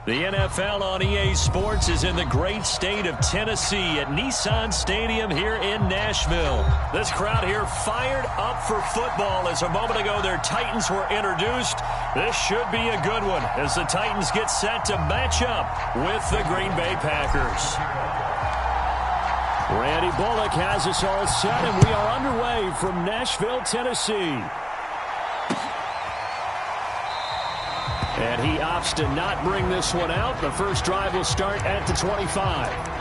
The NFL on EA Sports is in the great state of Tennessee at Nissan Stadium here in Nashville. This crowd here fired up for football as a moment ago their Titans were introduced. This should be a good one as the Titans get set to match up with the Green Bay Packers. Randy Bullock has us all set, and we are underway from Nashville, Tennessee. And he opts to not bring this one out. The first drive will start at the 25.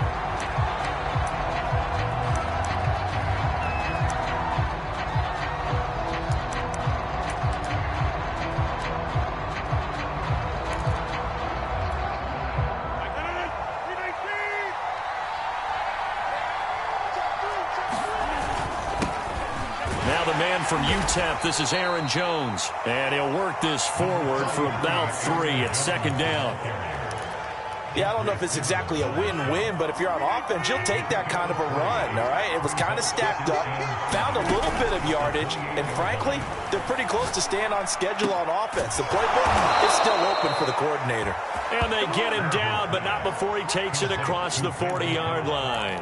From UTEP, this is Aaron Jones, and he'll work this forward for about 3 at second down. Yeah, I don't know if it's exactly a win-win, but if you're on offense, you'll take that kind of a run, all right? It was kind of stacked up, found a little bit of yardage, and frankly, they're pretty close to staying on schedule on offense. The playbook is still open for the coordinator. And they get him down, but not before he takes it across the 40-yard line.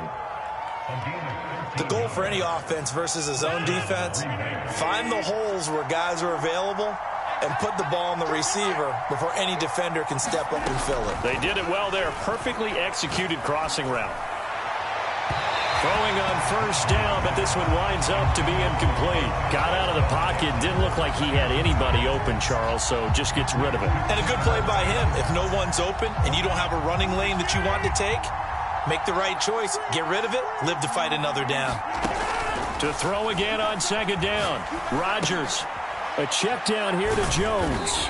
The goal for any offense versus his own defense, find the holes where guys are available and put the ball on the receiver before any defender can step up and fill it. They did it well there. Perfectly executed crossing route. Throwing on first down, but this one winds up to be incomplete. Got out of the pocket. Didn't look like he had anybody open, Charles, so just gets rid of it. And a good play by him. If no one's open and you don't have a running lane that you want to take, make the right choice, get rid of it, live to fight another down. To throw again on second down. Rodgers. A check down here to Jones.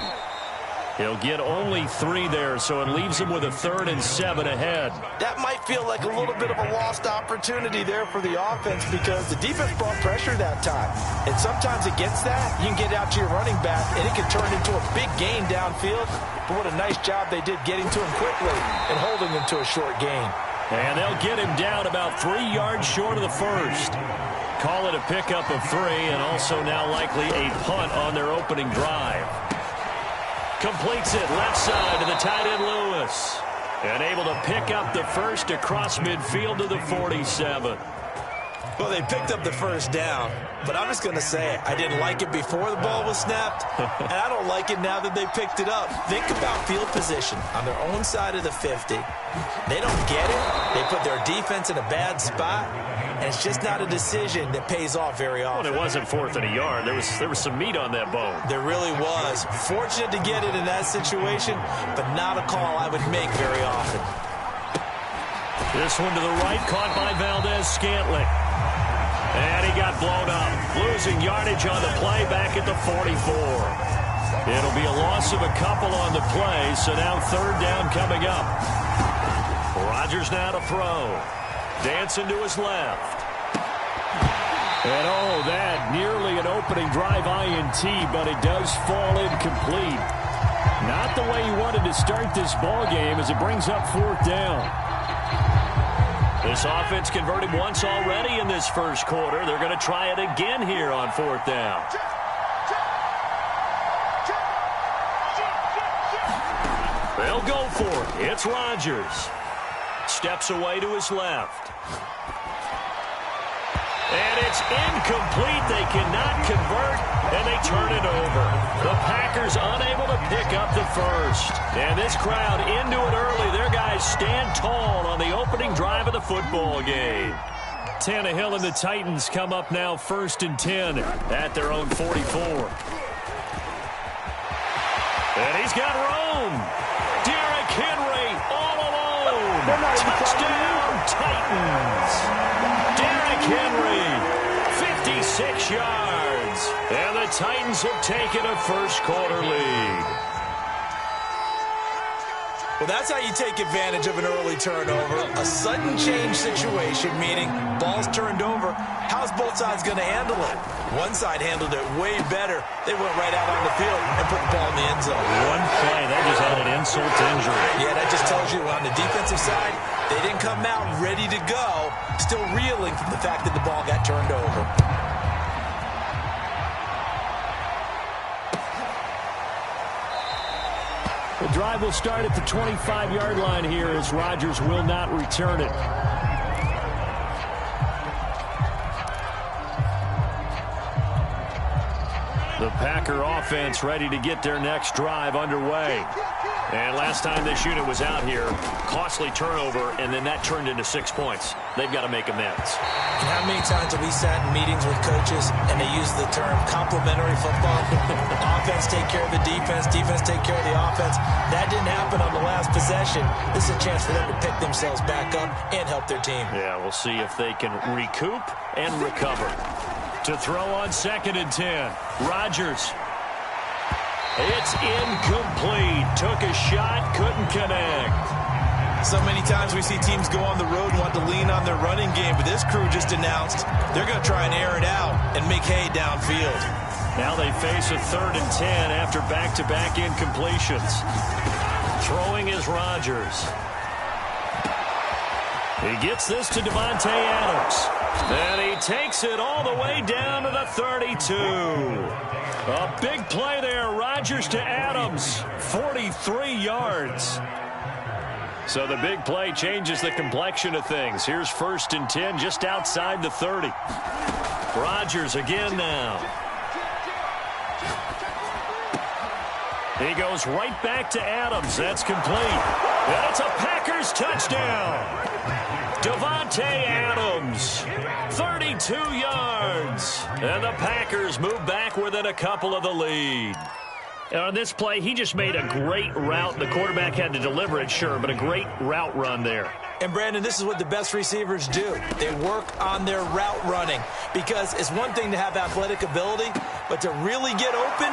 He'll get only 3 there, so it leaves him with a 3rd and 7 ahead. That might feel like a little bit of a lost opportunity there for the offense because the defense brought pressure that time. And sometimes against that, you can get out to your running back, and it can turn into a big gain downfield. But what a nice job they did getting to him quickly and holding him to a short gain. And they'll get him down about 3 yards short of the first. Call it a pickup of 3 and also now likely a punt on their opening drive. Completes it left side to the tight end Lewis. And able to pick up the first across midfield to the 47. Well, they picked up the first down, but I'm just going to say I didn't like it before the ball was snapped, and I don't like it now that they picked it up. Think about field position on their own side of the 50. They don't get it. They put their defense in a bad spot, and it's just not a decision that pays off very often. Well, it wasn't 4th and a yard. There was some meat on that bone. There really was. Fortunate to get it in that situation, but not a call I would make very often. This one to the right, caught by Valdez-Scantling. And he got blown up. Losing yardage on the play back at the 44. It'll be a loss of a couple on the play, so now 3rd down coming up. Rodgers now to throw. Dancing to his left. And oh, that nearly an opening drive INT, but it does fall incomplete. Not the way he wanted to start this ball game as it brings up 4th down. This offense converted once already in this first quarter. They're going to try it again here on 4th down. They'll go for it. It's Rodgers. Steps away to his left. And it's incomplete. They cannot convert, and they turn it over. The Packers unable to pick up the first. And this crowd into it early. Their guys stand tall on the opening drive of the football game. Tannehill and the Titans come up now 1st and 10 at their own 44. And he's got room. Derrick Henry all alone. Touchdown, Titans. Derrick Henry, 56 yards. And the Titans have taken a first quarter lead. Well, that's how you take advantage of an early turnover. A sudden change situation, meaning ball's turned over. How's both sides going to handle it? One side handled it way better. They went right out on the field and put the ball in the end zone. One play, that just added insult to injury. Yeah, that just tells you on the defensive side, they didn't come out ready to go, still reeling from the fact that the ball got turned over. drive will start at the 25-yard line here as Rodgers will not return it. The Packer offense ready to get their next drive underway. And last time this unit was out here, costly turnover, and then that turned into 6 points. They've got to make amends. And how many times have we sat in meetings with coaches and they use the term complementary football? Offense take care of the defense, defense take care of the offense. That didn't happen on the last possession. This is a chance for them to pick themselves back up and help their team. Yeah, we'll see if they can recoup and recover. To throw on 2nd and 10, Rodgers. It's incomplete. Took a shot, couldn't connect. So many times we see teams go on the road and want to lean on their running game, but this crew just announced they're going to try and air it out and make hay downfield. Now they face a 3rd and 10 after back-to-back incompletions. Throwing is Rodgers. He gets this to Davante Adams. And he takes it all the way down to the 32. A big play there. Rodgers to Adams. 43 yards. So the big play changes the complexion of things. Here's 1st and 10 just outside the 30. Rodgers again now. He goes right back to Adams. That's complete. And it's a Packers touchdown. Davante Adams, 32 yards. And the Packers move back within a couple of the lead. And on this play, he just made a great route. The quarterback had to deliver it, sure, but a great route run there. And, Brandon, this is what the best receivers do. They work on their route running because it's one thing to have athletic ability, but to really get open,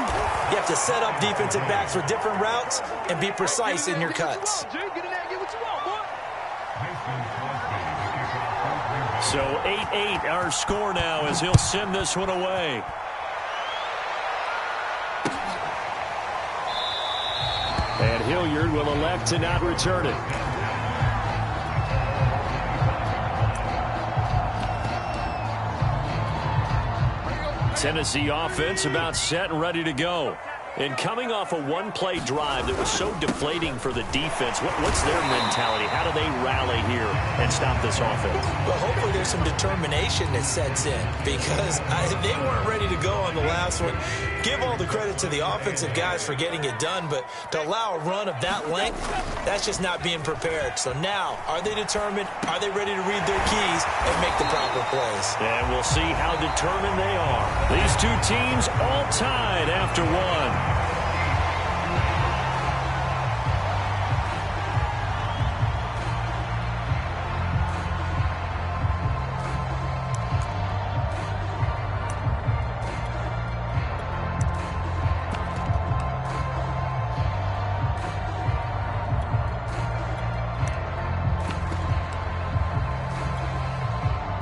you have to set up defensive backs with different routes and be precise in your cuts. So 8-8 our score now as he'll send this one away. And Hilliard will elect to not return it. Tennessee offense about set and ready to go. And coming off a one-play drive that was so deflating for the defense, what's their mentality? How do they rally here and stop this offense? Well, hopefully there's some determination that sets in because they weren't ready to go on the last one. Give all the credit to the offensive guys for getting it done, but to allow a run of that length, that's just not being prepared. So now, are they determined? Are they ready to read their keys and make the proper plays? And we'll see how determined they are. These two teams all tied after one.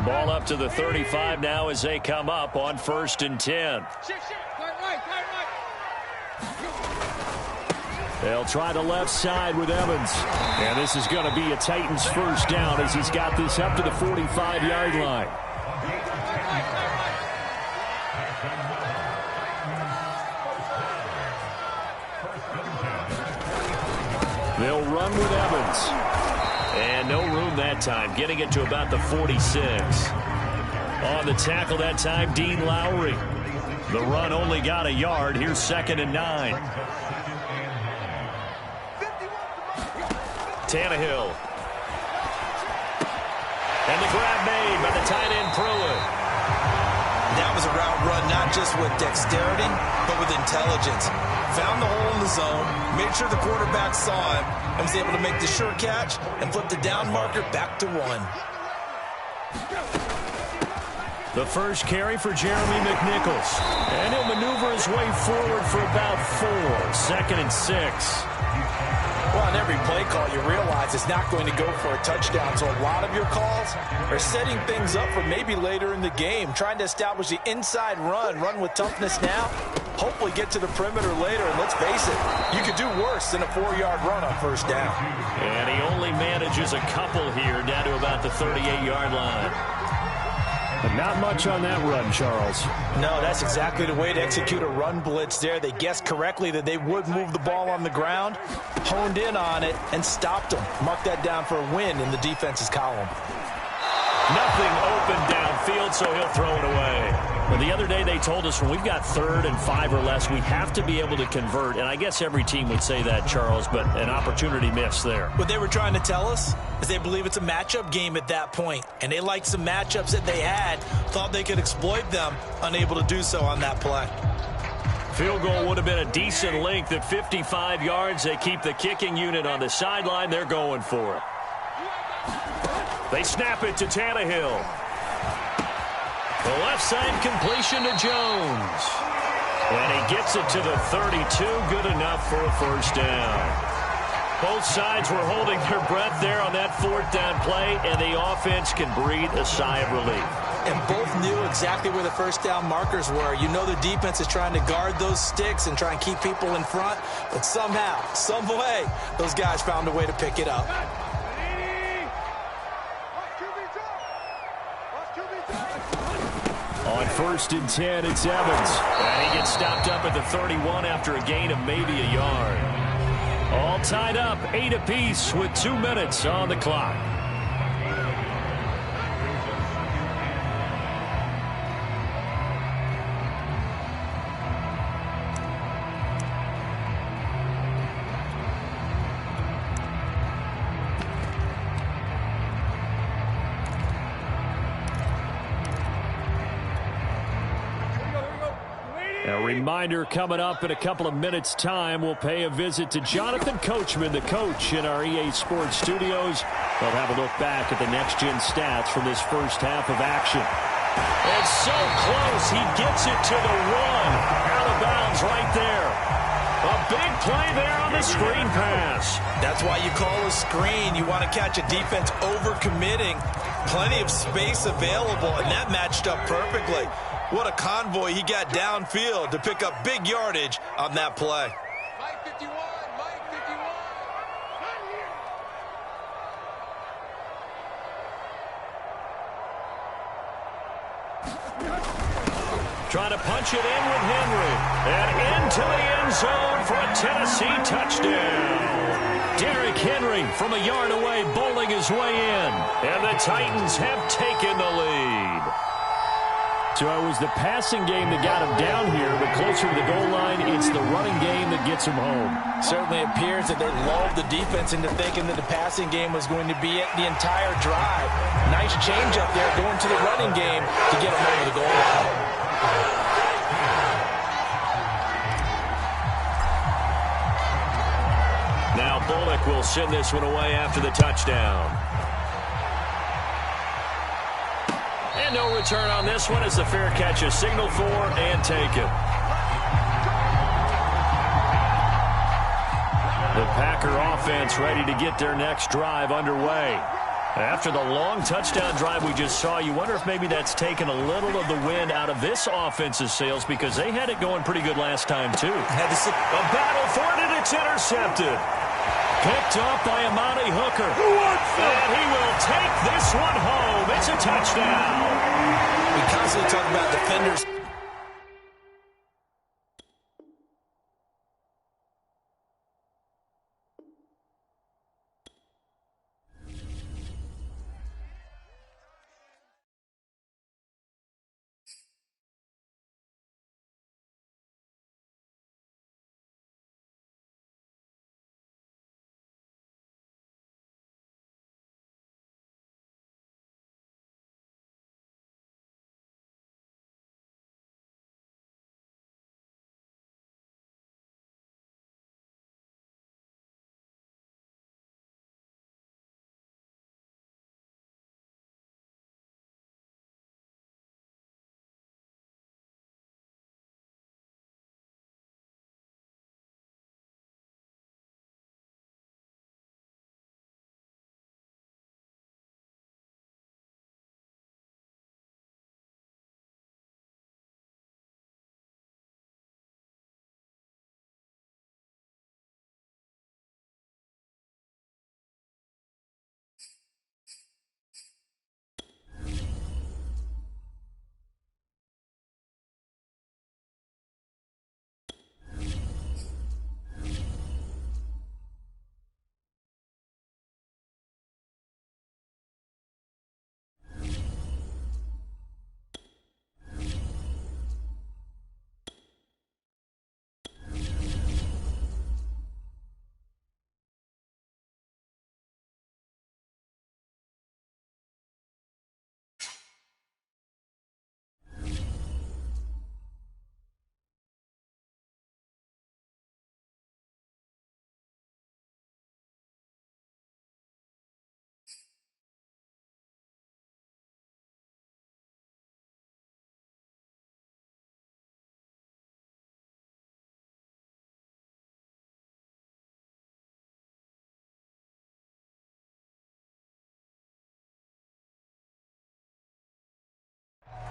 Ball up to the 35 now as they come up on 1st and 10. They'll try the left side with Evans. And this is going to be a Titans first down as he's got this up to the 45-yard line. They'll run with Evans. And no room that time, getting it to about the 46. On the tackle that time, Dean Lowry. The run only got a yard. Here's 2nd and 9. Tannehill. And the grab made by the tight end Pruitt. That was a route run not just with dexterity, but with intelligence. Found the hole in the zone, made sure the quarterback saw him, and was able to make the sure catch and flip the down marker back to 1. The first carry for Jeremy McNichols. And he'll maneuver his way forward for about 4. 2nd and 6. Well, on every play call, you realize it's not going to go for a touchdown. So a lot of your calls are setting things up for maybe later in the game, trying to establish the inside run with toughness now, hopefully get to the perimeter later. And let's face it, you could do worse than a 4-yard run on 1st down. And he only manages a couple here down to about the 38-yard line. But not much on that run, Charles. No, that's exactly the way to execute a run blitz there. They guessed correctly that they would move the ball on the ground, honed in on it, and stopped them. Mark that down for a win in the defense's column. Nothing open downfield, so he'll throw it away. Well, the other day they told us when we've got 3rd and 5 or less, we have to be able to convert. And I guess every team would say that, Charles, but an opportunity missed there. What they were trying to tell us is they believe it's a matchup game at that point. And they liked some matchups that they had, thought they could exploit them, unable to do so on that play. Field goal would have been a decent length at 55 yards. They keep the kicking unit on the sideline. They're going for it. They snap it to Tannehill. The left side completion to Jones. And he gets it to the 32. Good enough for a first down. Both sides were holding their breath there on that 4th down play, and the offense can breathe a sigh of relief. And both knew exactly where the first down markers were. You know the defense is trying to guard those sticks and try and keep people in front, but somehow, some way, those guys found a way to pick it up. On 1st and 10, it's Evans. And he gets stopped up at the 31 after a gain of maybe a yard. All tied up, 8 apiece with 2 minutes on the clock. A reminder coming up in a couple of minutes' time. We'll pay a visit to Jonathan Coachman, the coach in our EA Sports studios. They'll have a look back at the next-gen stats from this first half of action. And so close. He gets it to the 1. Out of bounds right there. A big play there on the screen pass. That's why you call a screen. You want to catch a defense over-committing. Plenty of space available, and that matched up perfectly. What a convoy he got downfield to pick up big yardage on that play. Mike 51, Mike 51. Trying to punch it in with Henry. And into the end zone for a Tennessee touchdown. Derrick Henry from a yard away bowling his way in. And the Titans have taken the lead. So it was the passing game that got him down here, but closer to the goal line, it's the running game that gets him home. Certainly appears that they lulled the defense into thinking that the passing game was going to be it the entire drive. Nice change up there going to the running game to get him over the goal line. Now Bullock will send this one away after the touchdown. And no return on this one as the fair catch is signaled for and taken. The Packer offense ready to get their next drive underway. After the long touchdown drive we just saw, you wonder if maybe that's taken a little of the wind out of this offense's sails because they had it going pretty good last time, too. A battle for it, and it's intercepted. Picked off by Amani Hooker. And he will take this one home. It's a touchdown. We constantly talk about defenders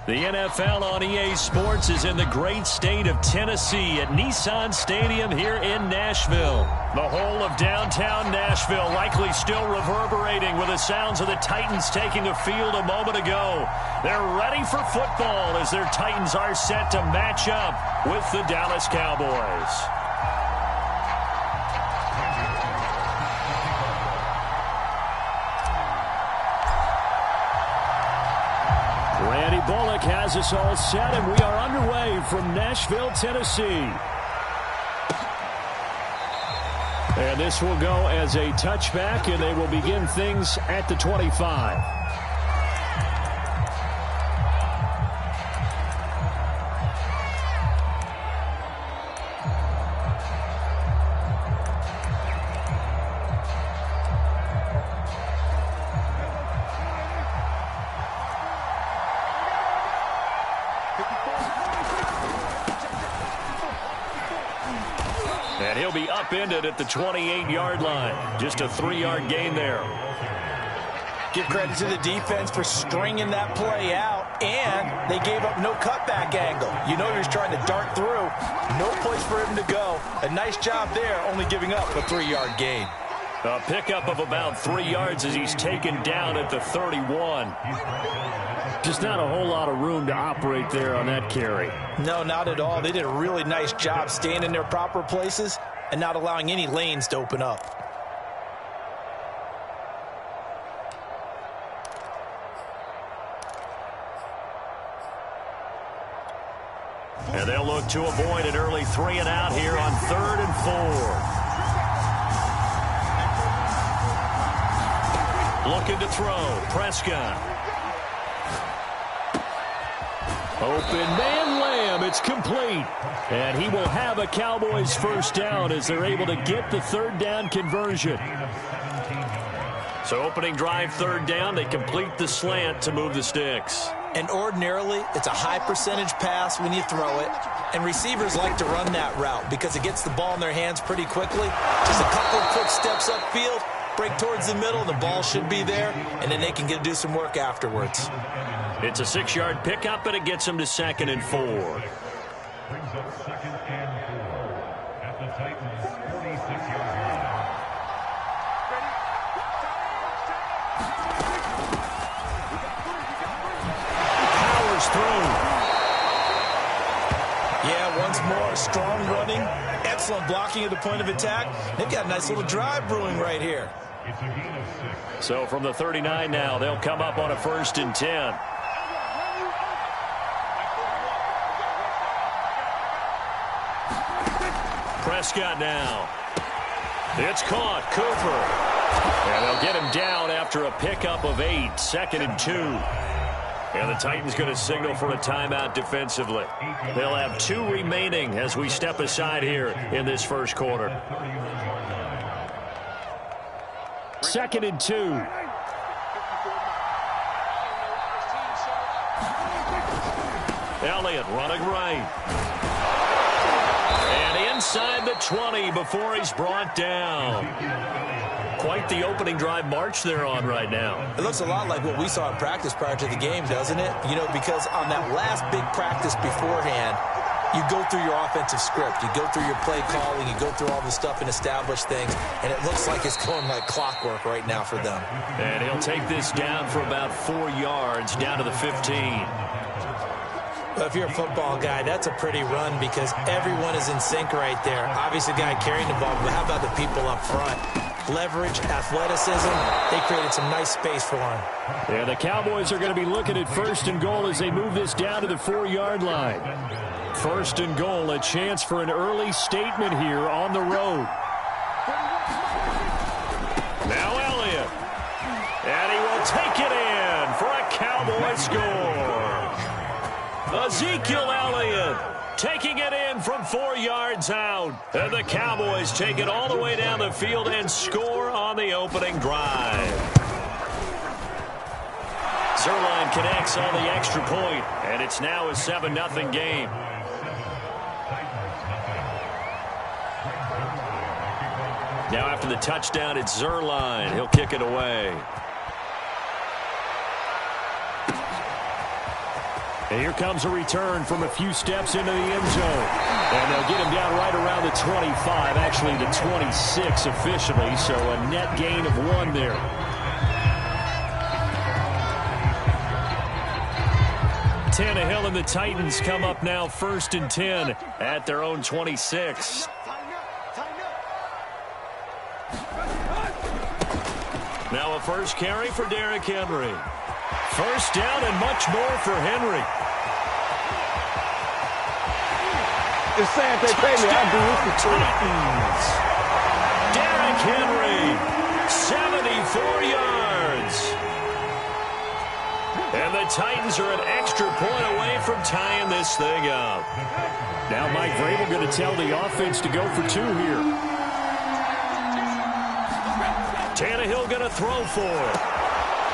The NFL on EA Sports is in the great state of Tennessee at Nissan Stadium here in Nashville. The whole of downtown Nashville likely still reverberating with the sounds of the Titans taking the field a moment ago. They're ready for football as their Titans are set to match up with the Dallas Cowboys. Randy Bullock has us all set, and we are underway from Nashville, Tennessee. And this will go as a touchback, and they will begin things at the 25. And he'll be upended at the 28-yard line. Just a 3-yard gain there. Give credit to the defense for stringing that play out, and they gave up no cutback angle. You know he was trying to dart through. No place for him to go. A nice job there, only giving up a 3-yard gain. A pickup of about 3 yards as he's taken down at the 31. Just not a whole lot of room to operate there on that carry. No, not at all. They did a really nice job staying in their proper places and not allowing any lanes to open up. And they'll look to avoid an early 3 and out here on 3rd and 4. Looking to throw. Prescott. Open man Lamb. It's complete. And he will have a Cowboys first down as they're able to get the 3rd down conversion. So opening drive 3rd down, they complete the slant to move the sticks. And ordinarily, it's a high percentage pass when you throw it. And receivers like to run that route because it gets the ball in their hands pretty quickly. Just a couple of quick steps upfield, break towards the middle, the ball should be there, and then they can do some work afterwards. It's a 6-yard pickup, and it gets them to 2nd and 4. Brings up 2nd and 4 at the Titans' 46-yard line. Powers through. Yeah, once more, strong running, excellent blocking at the point of attack. They've got a nice little drive brewing right here. It's a gain of 6. So from the 39 now, they'll come up on a 1st and 10. Prescott now. It's caught. Cooper. And they'll get him down after a pickup of 8. 2nd and 2. And the Titans going to signal for a timeout defensively. They'll have 2 remaining as we step aside here in this first quarter. 2nd and 2. Elliott running right. And inside the 20 before he's brought down. Quite the opening drive march they're on right now. It looks a lot like what we saw in practice prior to the game, doesn't it? You know, because on that last big practice beforehand, you go through your offensive script. You go through your play calling. You go through all the stuff and establish things. And it looks like it's going like clockwork right now for them. And he'll take this down for about 4 yards, down to the 15. Well, if you're a football guy, that's a pretty run because everyone is in sync right there. Obviously, the guy carrying the ball, but how about the people up front? Leverage, athleticism, they created some nice space for him. Yeah, the Cowboys are going to be looking at 1st and goal as they move this down to the 4-yard line. 1st and goal, a chance for an early statement here on the road. Now Elliott. And he will take it in for a Cowboy score. Ezekiel Elliott taking it in from 4 yards out. And the Cowboys take it all the way down the field and score on the opening drive. Zerline connects on the extra point, and it's now a 7-0 game. Now after the touchdown, it's Zerline. He'll kick it away. And here comes a return from a few steps into the end zone. And they'll get him down right around the 25, actually the 26 officially, so a net gain of 1 there. Tannehill and the Titans come up now 1st and 10 at their own 26. Now a first carry for Derrick Henry. First down and much more for Henry. Just saying, if they pay me, I'll do this for Titans. Derrick Henry, 74 yards. And the Titans are an extra point away from tying this thing up. Now Mike Vrabel going to tell the offense to go for 2 here. Tannehill going to throw for it.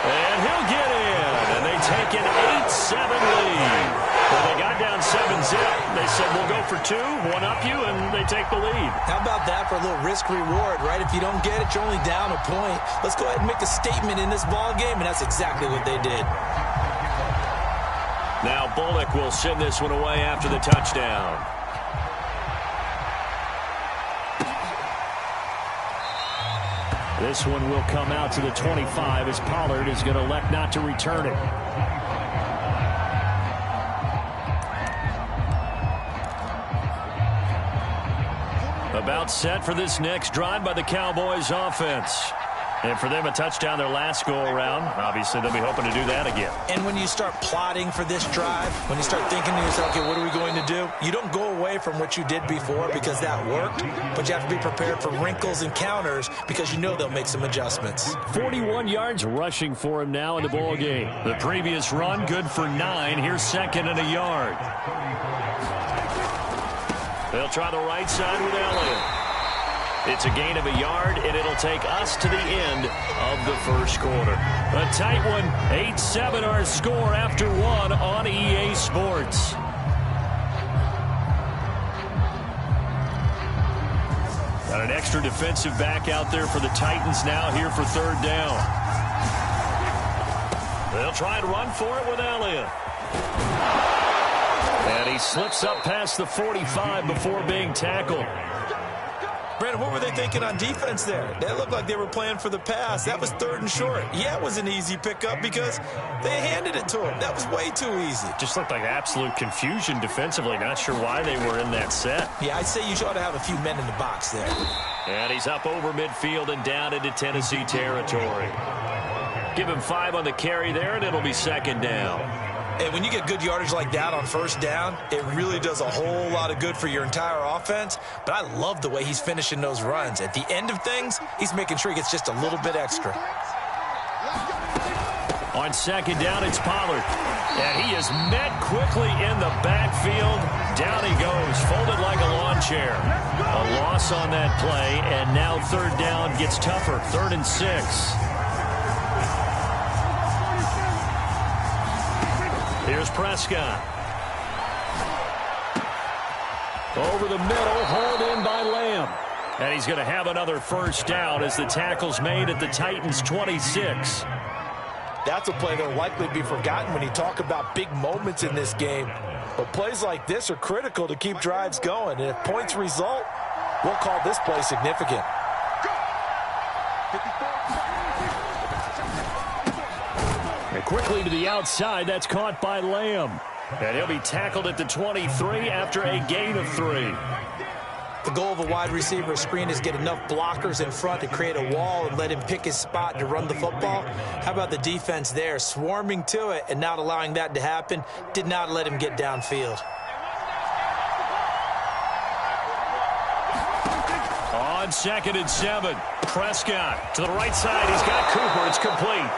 And he'll get in. And they take an 8-7 lead. Well, they got down 7-zip. They said, we'll go for 2, one up you, and they take the lead. How about that for a little risk-reward, right? If you don't get it, you're only down a point. Let's go ahead and make a statement in this ball game, and that's exactly what they did. Now Bullock will send this one away after the touchdown. This one will come out to the 25 as Pollard is going to elect not to return it. About set for this next drive by the Cowboys offense. And for them, a touchdown their last go-around. Obviously, they'll be hoping to do that again. And when you start plotting for this drive, when you start thinking to yourself, okay, what are we going to do? You don't go away from what you did before because that worked, but you have to be prepared for wrinkles and counters because you know they'll make some adjustments. 41 yards rushing for him now in the ball game. The previous run, good for 9. Here's 2nd and a yard. They'll try the right side with Elliott. It's a gain of a yard, and it'll take us to the end of the first quarter. A tight one, 8-7 our score after 1 on EA Sports. Got an extra defensive back out there for the Titans now here for 3rd down. They'll try and run for it with Elliott. And he slips up past the 45 before being tackled. Brandon, what were they thinking on defense there? That looked like they were playing for the pass. That was 3rd and short. Yeah, it was an easy pickup because they handed it to him. That was way too easy. Just looked like absolute confusion defensively. Not sure why they were in that set. Yeah, I'd say you ought to have a few men in the box there. And he's up over midfield and down into Tennessee territory. Give him 5 on the carry there, and it'll be 2nd down. And when you get good yardage like that on 1st down, it really does a whole lot of good for your entire offense. But I love the way he's finishing those runs. At the end of things, he's making sure he gets just a little bit extra. On 2nd down, it's Pollard. And he is met quickly in the backfield. Down he goes, folded like a lawn chair. A loss on that play, and now 3rd down gets tougher, 3rd and 6. Here's Prescott. Over the middle, hauled in by Lamb. And he's going to have another 1st down as the tackle's made at the Titans' 26. That's a play that will likely be forgotten when you talk about big moments in this game. But plays like this are critical to keep drives going. And if points result, we'll call this play significant. And quickly to the outside, that's caught by Lamb. And he'll be tackled at the 23 after a gain of 3. The goal of a wide receiver screen is get enough blockers in front to create a wall and let him pick his spot to run the football. How about the defense there, swarming to it and not allowing that to happen? Did not let him get downfield. On 2nd and 7, Prescott to the right side. He's got Cooper. It's complete.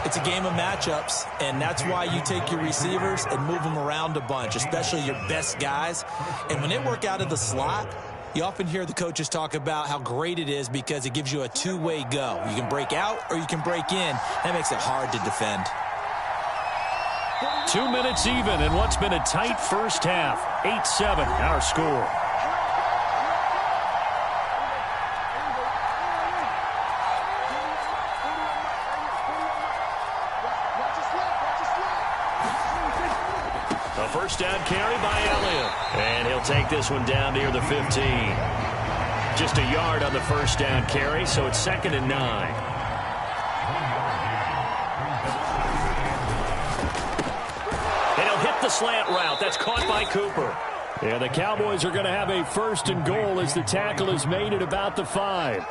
It's a game of matchups, and that's why you take your receivers and move them around a bunch, especially your best guys. And when they work out of the slot, you often hear the coaches talk about how great it is because it gives you a two-way go. You can break out or you can break in. That makes it hard to defend. 2 minutes even in what's been a tight first half. 8-7 our score. A first down carry by Elliott. And he'll take this one down near the 15. Just a yard on the first down carry, so it's 2nd and 9. And he'll hit the slant route. That's caught by Cooper. Yeah, the Cowboys are going to have a 1st and goal as the tackle is made at about the 5.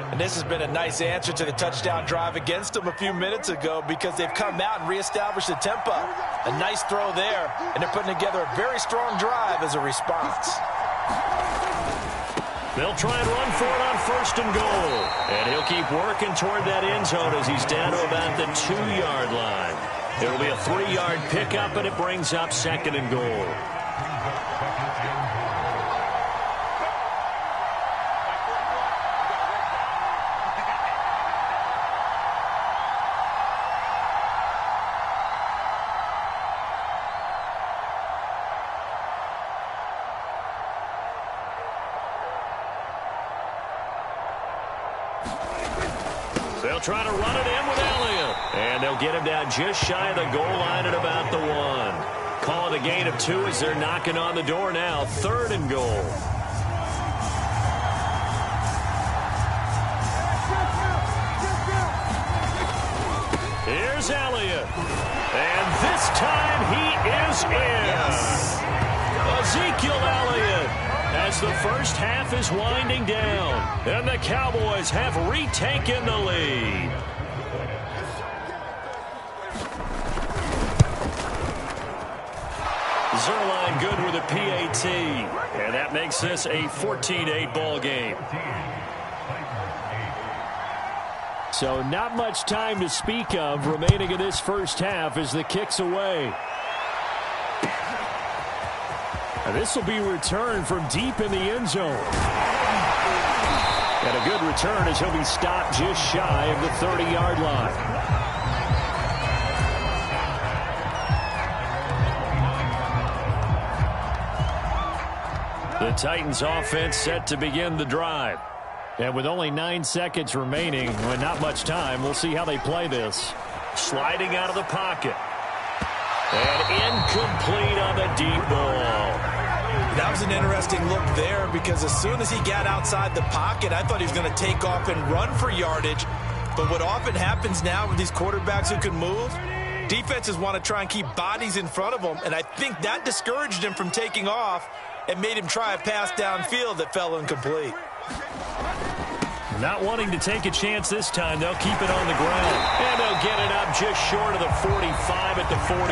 And this has been a nice answer to the touchdown drive against them a few minutes ago because they've come out and reestablished the tempo. A nice throw there, and they're putting together a very strong drive as a response. They'll try and run for it on 1st and goal. And he'll keep working toward that end zone as he's down to about the 2-yard line. It'll be a 3-yard pickup, and it brings up 2nd and goal. They'll try to run it in with Elliott. And they'll get him down just shy of the goal line at about the 1. Calling a gain of 2 as they're knocking on the door now. 3rd and goal. Here's Elliott. And this time he is in. Yes. Ezekiel Elliott, as the first half is winding down, and the Cowboys have retaken the lead. Zerline good with a PAT, and that makes this a 14-8 ball game. So not much time to speak of remaining in this first half as the kick's away. And this will be returned from deep in the end zone. And a good return as he'll be stopped just shy of the 30-yard line. The Titans offense set to begin the drive. And with only 9 seconds remaining, and not much time, we'll see how they play this. Sliding out of the pocket. And incomplete on the deep ball. That was an interesting look there because as soon as he got outside the pocket, I thought he was going to take off and run for yardage. But what often happens now with these quarterbacks who can move, defenses want to try and keep bodies in front of them, and I think that discouraged him from taking off and made him try a pass downfield that fell incomplete. Not wanting to take a chance this time, they'll keep it on the ground. And they'll get it up just short of the 45 at the 44.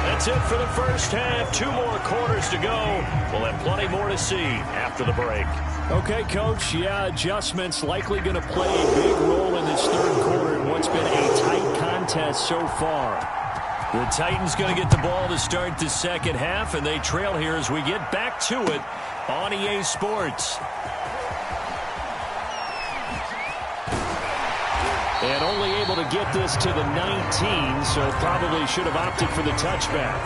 That's it for the first half. 2 more quarters to go. We'll have plenty more to see after the break. Okay, Coach. Yeah, adjustments likely going to play a big role in this 3rd quarter in what's been a tight contest so far. The Titans going to get the ball to start the second half, and they trail here as we get back to it on EA Sports. And only able to get this to the 19, so probably should have opted for the touchback.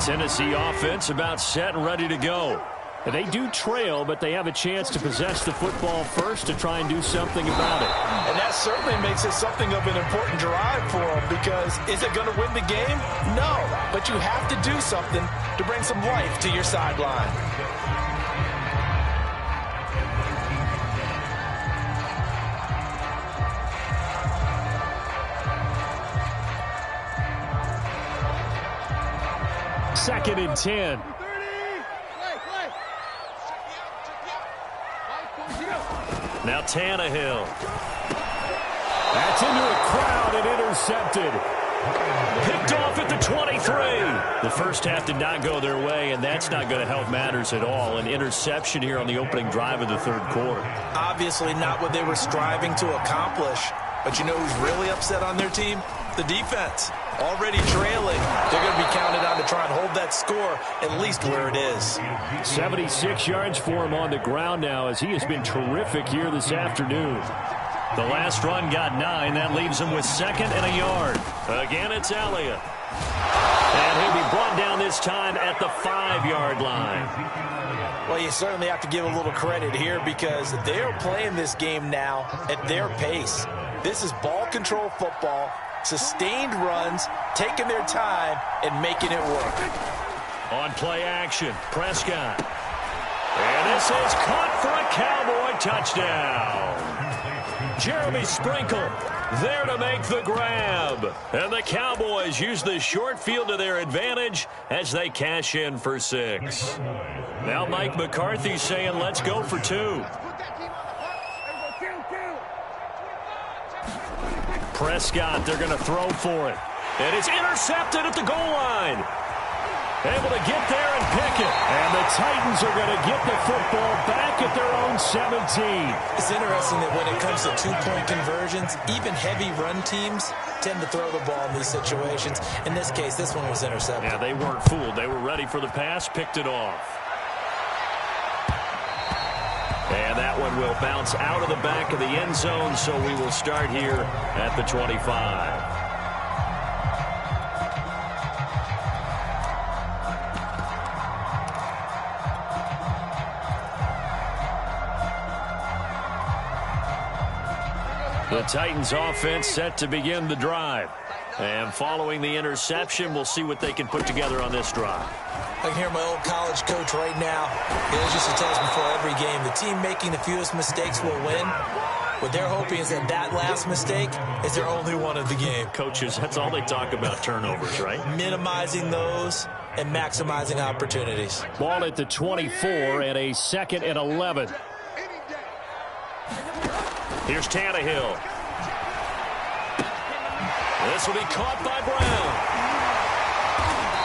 Tennessee offense about set and ready to go. And they do trail, but they have a chance to possess the football first to try and do something about it. And that certainly makes it something of an important drive for them because is it going to win the game? No, but you have to do something to bring some life to your sideline. Second and 10. Now Tannehill. That's into a crowd and intercepted. Picked off at the 23. The first half did not go their way, and that's not going to help matters at all. An interception here on the opening drive of the 3rd quarter. Obviously not what they were striving to accomplish. But you know who's really upset on their team? The defense. Already trailing. They're going to be counted on to try and hold that score at least where it is. 76 yards for him on the ground now as he has been terrific here this afternoon. The last run got 9. That leaves him with 2nd and a yard. Again, it's Elliott. And he'll be brought down this time at the 5-yard line. Well, you certainly have to give a little credit here because they are playing this game now at their pace. This is ball control football, sustained runs, taking their time, and making it work. On play action, Prescott. And this is caught for a Cowboy touchdown. Jeremy Sprinkle there to make the grab. And the Cowboys use the short field to their advantage as they cash in for 6. Now Mike McCarthy saying, let's go for 2. Prescott, they're going to throw for it. And it's intercepted at the goal line. Able to get there and pick it. And the Titans are going to get the football back at their own 17. It's interesting that when it comes to two-point conversions, even heavy run teams tend to throw the ball in these situations. In this case, this one was intercepted. Yeah, they weren't fooled. They were ready for the pass, picked it off. And that one will bounce out of the back of the end zone, so we will start here at the 25. The Titans offense set to begin the drive. And following the interception, we'll see what they can put together on this drive. I can hear my old college coach right now. He used to tell us before every game, the team making the fewest mistakes will win. What they're hoping is that that last mistake is their only one of the game. Coaches, that's all they talk about, turnovers, right? Minimizing those and maximizing opportunities. Ball at the 24 and a 2nd and 11. Here's Tannehill. This will be caught by Brown.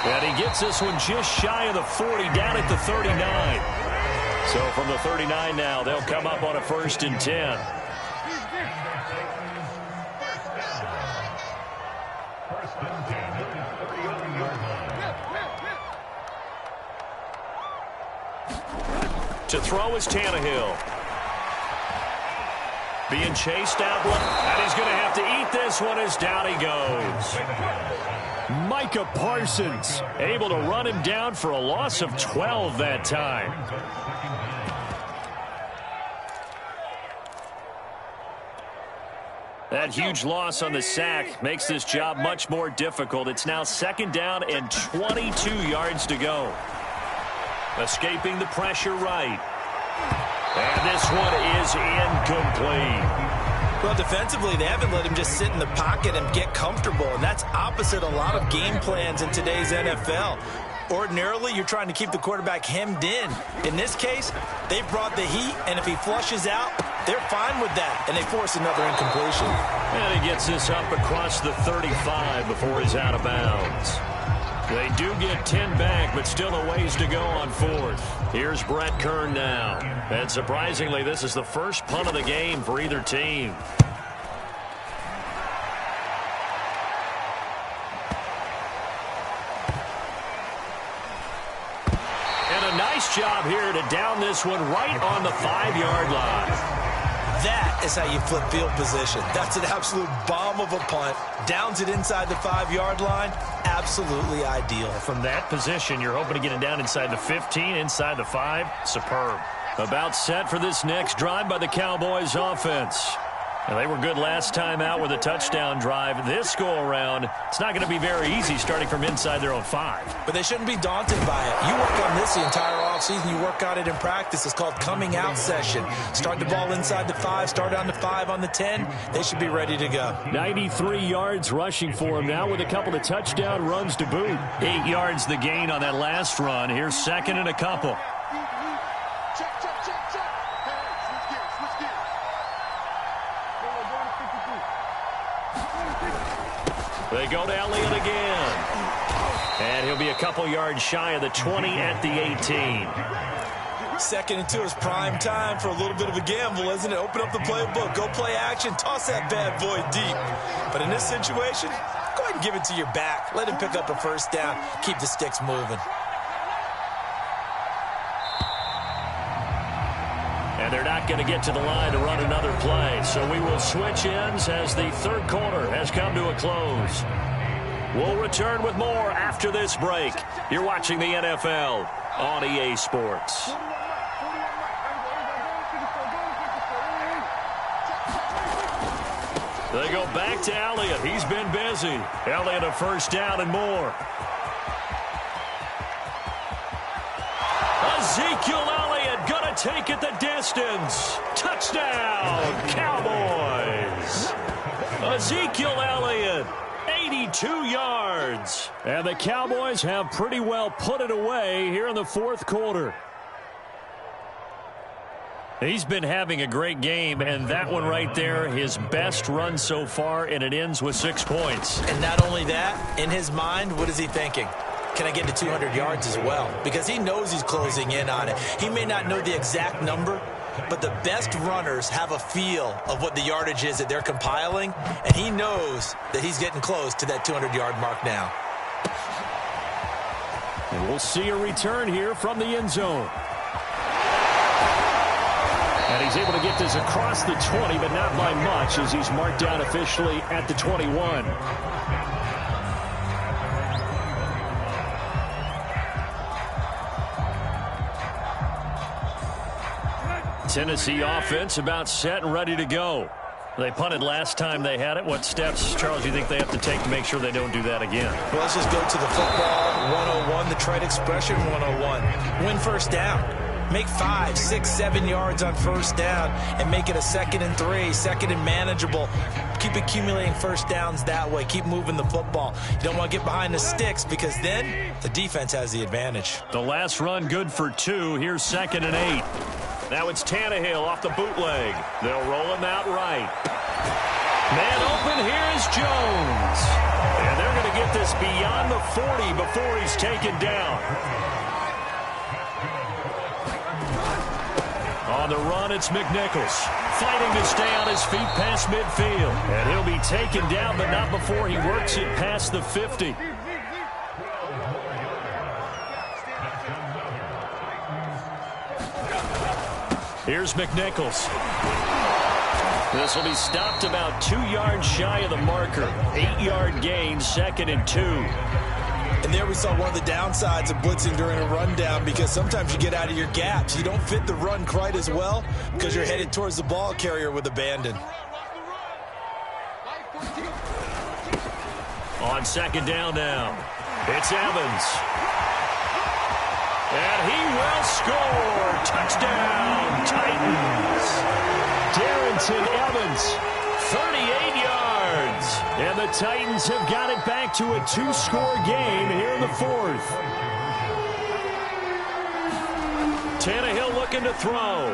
And he gets this one just shy of the 40, down at the 39. So from the 39 now, they'll come up on a 1st and 10. To throw is Tannehill. Being chased out, and he's going to have to eat this one as down he goes. Micah Parsons able to run him down for a loss of 12 that time. That huge loss on the sack makes this job much more difficult. It's now 2nd down and 22 yards to go. Escaping the pressure right. And this one is incomplete. Well, defensively, they haven't let him just sit in the pocket and get comfortable, and that's opposite a lot of game plans in today's NFL. Ordinarily, you're trying to keep the quarterback hemmed in. In this case, they've brought the heat, and if he flushes out, they're fine with that, and they force another incompletion. And he gets this up across the 35 before he's out of bounds. They do get 10 back, but still a ways to go on 4th. Here's Brett Kern now. And surprisingly, this is the first punt of the game for either team. And a nice job here to down this one right on the 5-yard line. That is how you flip field position. That's an absolute bomb of a punt. Downs it inside the 5-yard line. Absolutely ideal. From that position, you're hoping to get it down inside the 15, inside the 5. Superb. About set for this next drive by the Cowboys offense. And they were good last time out with a touchdown drive. This go-around, it's not going to be very easy starting from inside their own 5. But they shouldn't be daunted by it. You work on this the entire offseason. You work on it in practice. It's called coming out session. Start the ball inside the 5, start on the 5 on the 10. They should be ready to go. 93 yards rushing for him now with a couple of touchdown runs to boot. 8 yards the gain on that last run. Here's 2nd and a couple. They go to Elliott again. And he'll be a couple yards shy of the 20 at the 18. 2nd and 2 is prime time for a little bit of a gamble, isn't it? Open up the playbook, go play action, toss that bad boy deep. But in this situation, go ahead and give it to your back. Let him pick up a 1st down, keep the sticks moving. And they're not going to get to the line to run another play. So we will switch ends as the 3rd quarter has come to a close. We'll return with more after this break. You're watching the NFL on EA Sports. They go back to Elliott. He's been busy. Elliott a first down and more. Ezekiel Elliott going to take it the distance. Touchdown, Cowboys. Ezekiel Elliott, 82 yards. And the Cowboys have pretty well put it away here in the fourth quarter. He's been having a great game, and that one right there, his best run so far, and it ends with 6 points. And not only that, in his mind, what is he thinking? Can I get to 200 yards as well? Because he knows he's closing in on it. He may not know the exact number, but the best runners have a feel of what the yardage is that they're compiling, and he knows that he's getting close to that 200-yard mark now. And we'll see a return here from the end zone. And he's able to get this across the 20, but not by much, as he's marked down officially at the 21. Tennessee offense about set and ready to go. They punted last time they had it. What steps, Charles, do you think they have to take to make sure they don't do that again? Well, let's just go to the football 101, the trade expression 101. Win first down. Make 5, 6, 7 yards on first down and make it a 2nd and 3, 2nd and manageable. Keep accumulating first downs that way. Keep moving the football. You don't want to get behind the sticks because then the defense has the advantage. The last run good for 2. Here's 2nd and 8. Now it's Tannehill off the bootleg. They'll roll him out right. Man open, here's Jones. And they're going to get this beyond the 40 before he's taken down. On the run, it's McNichols. Fighting to stay on his feet past midfield. And he'll be taken down, but not before he works it past the 50. Here's McNichols. This will be stopped about 2 yards shy of the marker. 8-yard gain, 2nd and 2. And there we saw one of the downsides of blitzing during a rundown, because sometimes you get out of your gaps. You don't fit the run quite as well because you're headed towards the ball carrier with abandon. On 2nd down now, it's Evans. And he will score. Touchdown, Titans. Darrington Evans, 38 yards. And the Titans have got it back to a 2-score game here in the fourth. Tannehill looking to throw.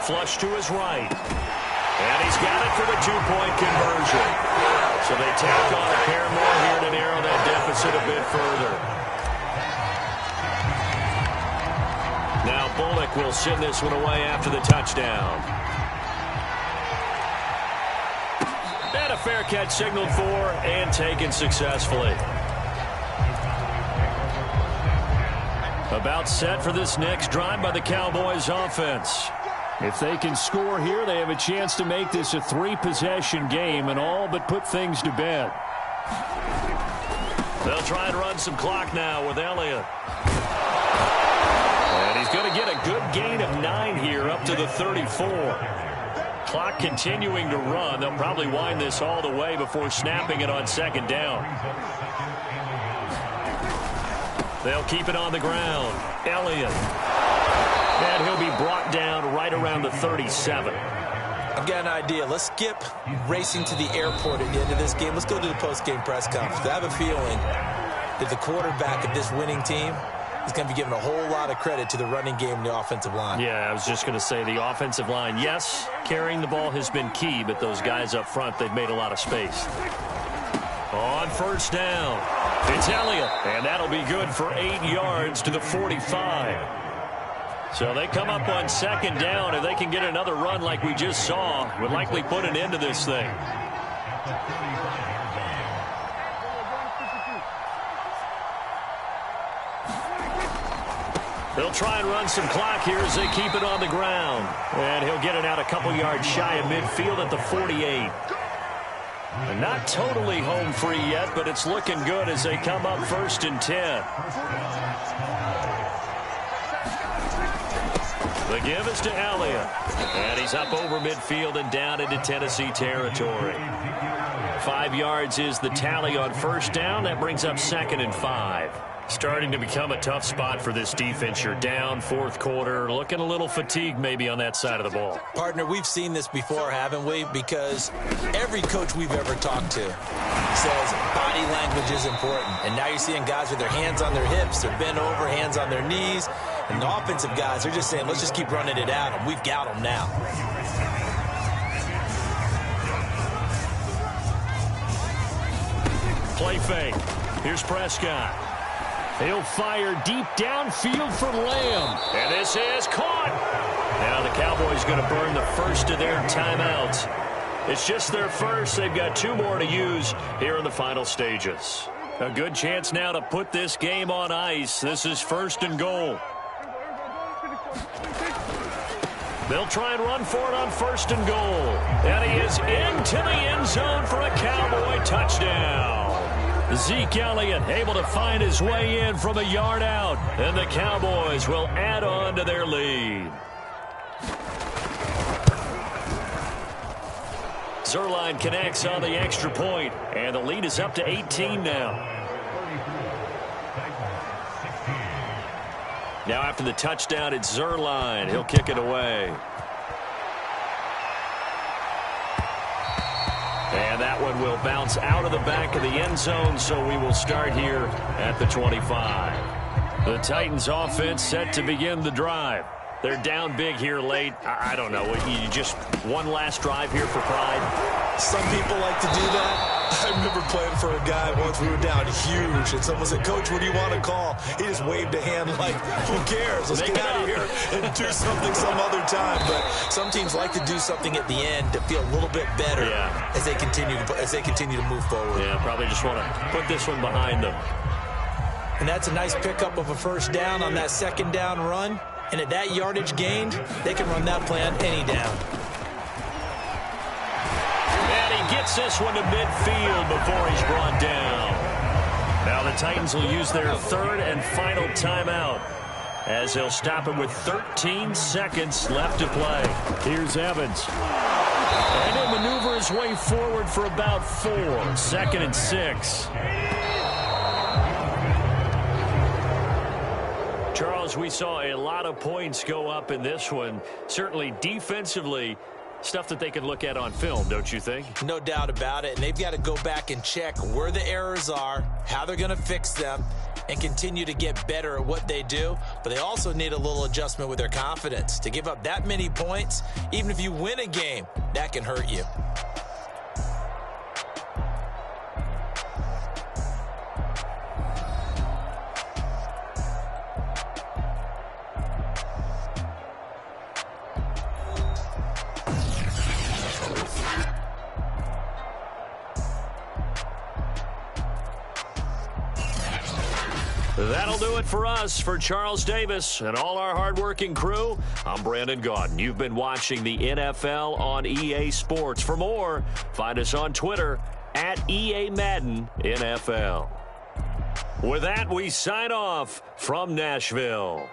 Flush to his right. And he's got it for the 2-point conversion. So they tack on a pair more here to narrow that deficit a bit further. Now Bullock will send this one away after the touchdown. And a fair catch signaled for and taken successfully. About set for this next drive by the Cowboys offense. If they can score here, they have a chance to make this a 3-possession game and all but put things to bed. They'll try and run some clock now with Elliott. And he's going to get a good gain of 9 here up to the 34. Clock continuing to run. They'll probably wind this all the way before snapping it on 2nd down. They'll keep it on the ground. Elliott. And he'll be brought down right around the 37. I've got an idea. Let's skip racing to the airport at the end of this game. Let's go to the post-game press conference. I have a feeling that the quarterback of this winning team is going to be given a whole lot of credit to the running game and the offensive line. Yeah, I was just going to say the offensive line. Yes, carrying the ball has been key, but those guys up front, they've made a lot of space. On 1st down, it's Elliott, and that'll be good for 8 yards to the 45. So they come up on 2nd down. If they can get another run like we just saw, would likely put an end to this thing. They'll try and run some clock here as they keep it on the ground. And he'll get it out a couple yards shy of midfield at the 48. And not totally home free yet, but it's looking good as they come up 1st and 10. The give is to Elliott. And he's up over midfield and down into Tennessee territory. 5 yards is the tally on first down. That brings up 2nd and 5. Starting to become a tough spot for this defense. You're down, fourth quarter, looking a little fatigued maybe on that side of the ball. Partner, we've seen this before, haven't we? Because every coach we've ever talked to says body language is important. And now you're seeing guys with their hands on their hips, they're bent over, hands on their knees. And the offensive guys are just saying, let's just keep running it at them. We've got them now. Play fake. Here's Prescott. He'll fire deep downfield for Lamb. And this is caught. Now the Cowboys going to burn the first of their timeouts. It's just their first. They've got 2 more to use here in the final stages. A good chance now to put this game on ice. This is 1st and goal. They'll try and run for it on 1st and goal. And he is into the end zone for a Cowboy touchdown. Zeke Elliott able to find his way in from a yard out. And the Cowboys will add on to their lead. Zerline connects on the extra point, and the lead is up to 18 now. Now after the touchdown, it's Zerline. He'll kick it away. And that one will bounce out of the back of the end zone, so we will start here at the 25. The Titans offense set to begin the drive. They're down big here late. I don't know. You just one last drive here for pride? Some people like to do that. I remember playing for a guy once. We were down huge, and someone said, Coach, what do you want to call? He just waved a hand like, who cares? Let's get out of here and do something some other time. But some teams like to do something at the end to feel a little bit better as they continue to move forward. Yeah, probably just want to put this one behind them. And that's a nice pickup of a first down on that 2nd down run. And at that yardage gained, they can run that play on any down. And he gets this one to midfield before he's brought down. Now the Titans will use their 3rd and final timeout as they'll stop him with 13 seconds left to play. Here's Evans. And he'll maneuver his way forward for about 4. 2nd and 6. Charles, we saw a lot of points go up in this one. Certainly defensively, stuff that they can look at on film, don't you think? No doubt about it. And they've got to go back and check where the errors are, how they're going to fix them, and continue to get better at what they do. But they also need a little adjustment with their confidence. To give up that many points, even if you win a game, that can hurt you. That'll do it for us. For Charles Davis and all our hardworking crew, I'm Brandon Gaudin. You've been watching the NFL on EA Sports. For more, find us on Twitter at EA Madden NFL. With that, we sign off from Nashville.